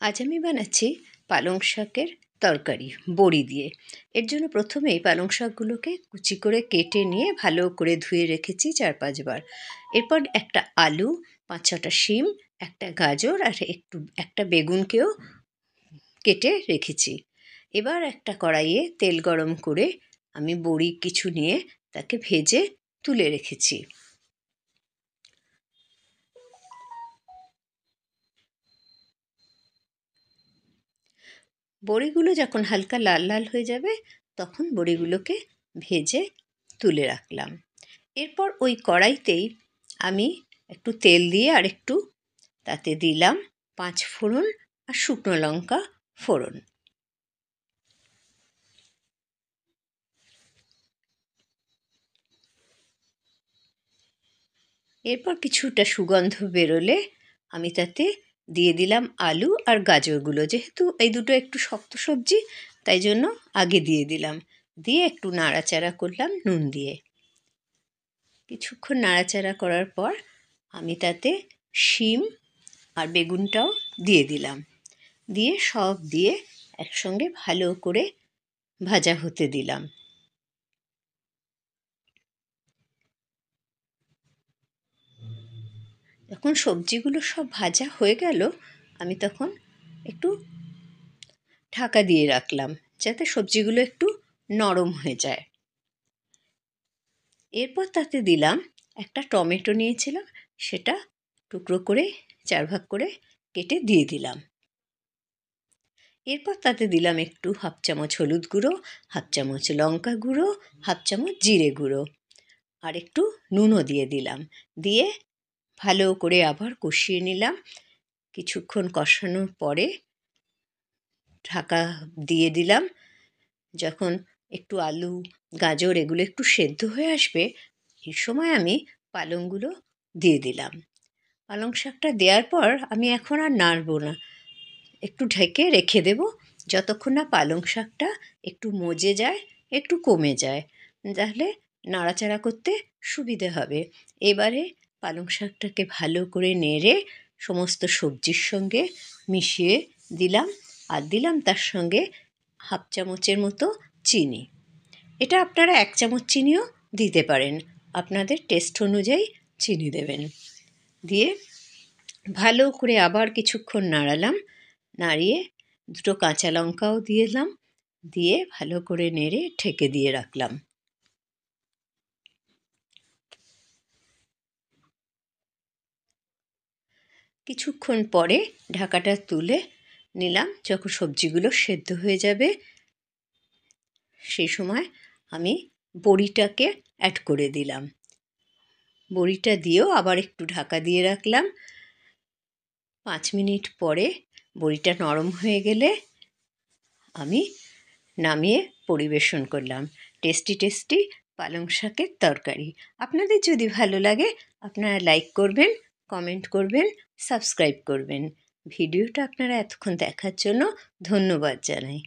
আজ আমি বানাচ্ছি পালং শাকের তরকারি বড়ি দিয়ে। এর জন্য প্রথমেই পালং শাকগুলোকে কুচি করে কেটে নিয়ে ভালো করে ধুয়ে রেখেছি 4-5 বার। এরপর একটা আলু, 5-6টা শিম, একটা গাজর আর একটা বেগুনকেও কেটে রেখেছি। এবার একটা কড়াইয়ে তেল গরম করে আমি বড়ি কিছু নিয়ে তাকে ভেজে তুলে রেখেছি। বড়িগুলো যখন হালকা লাল লাল হয়ে যাবে তখন বড়িগুলোকে ভেজে তুলে রাখলাম। এরপর ওই কড়াইতেই আমি একটু তেল দিয়ে আর একটু তাতে দিলাম 5 ফোড়ন আর শুকনো লঙ্কা ফোড়ন। এরপর কিছুটা সুগন্ধ বেরোলে আমি তাতে দিয়ে দিলাম আলু আর গাজরগুলো। যেহেতু এই দুটো একটু শক্ত সবজি তাই জন্য আগে দিয়ে দিলাম। দিয়ে একটু নাড়াচাড়া করলাম নুন দিয়ে। কিছুক্ষণ নাড়াচাড়া করার পর আমি তাতে শিম আর বেগুনটাও দিয়ে দিলাম। দিয়ে সব দিয়ে একসঙ্গে ভালো করে ভাজা হতে দিলাম। যখন সবজিগুলো সব ভাজা হয়ে গেল আমি তখন একটু ঢাকা দিয়ে রাখলাম যাতে সবজিগুলো একটু নরম হয়ে যায়। এরপর তাতে দিলাম একটা টমেটো নিয়েছিলাম, সেটা টুকরো করে 4 ভাগ করে কেটে দিয়ে দিলাম। এরপর তাতে দিলাম একটু 1/2 চামচ হলুদ গুঁড়ো, 1/2 চামচ লঙ্কা গুঁড়ো, 1/2 চামচ জিরে গুঁড়ো আর একটু নুনও দিয়ে দিলাম। দিয়ে ভালো করে আবার কষিয়ে নিলাম। কিছুক্ষণ কষানোর পরে ঢাকা দিয়ে দিলাম। যখন একটু আলু, গাজর এগুলো একটু সেদ্ধ হয়ে আসবে এই সময় আমি পালংগুলো দিয়ে দিলাম। পালং শাকটা দেওয়ার পর আমি এখন আর নাড়ব না, একটু ঢেকে রেখে দেব যতক্ষণ না পালং শাকটা একটু মজে যায়, একটু কমে যায়, তাহলে নাড়াচাড়া করতে সুবিধে হবে। এবারে পালং শাকটাকে ভালো করে নেড়ে সমস্ত সবজির সঙ্গে মিশিয়ে দিলাম আর দিলাম তার সঙ্গে 1/2 চামচের মতো চিনি। এটা আপনারা 1 চামচ চিনিও দিতে পারেন, আপনাদের টেস্ট অনুযায়ী চিনি দেবেন। দিয়ে ভালো করে আবার কিছুক্ষণ নাড়ালাম, নাড়িয়ে 2টো কাঁচা লঙ্কাও দিলাম, দিয়ে ভালো করে নেড়ে ঢেকে দিয়ে রাখলাম। কিছুক্ষণ পরে ঢাকাটা তুলে নিলাম। যখন সবজিগুলো সেদ্ধ হয়ে যাবে সেই সময় আমি বড়িটাকে অ্যাড করে দিলাম। বড়িটা দিয়েও আবার একটু ঢাকা দিয়ে রাখলাম। 5 মিনিট পরে বড়িটা নরম হয়ে গেলে আমি নামিয়ে পরিবেশন করলাম টেস্টি টেস্টি পালং শাকের তরকারি। আপনাদের যদি ভালো লাগে আপনারা লাইক করবেন, কমেন্ট করবেন, সাবস্ক্রাইব করবেন। ভিডিওটা আপনারা এতক্ষণ দেখার জন্য ধন্যবাদ জানাই।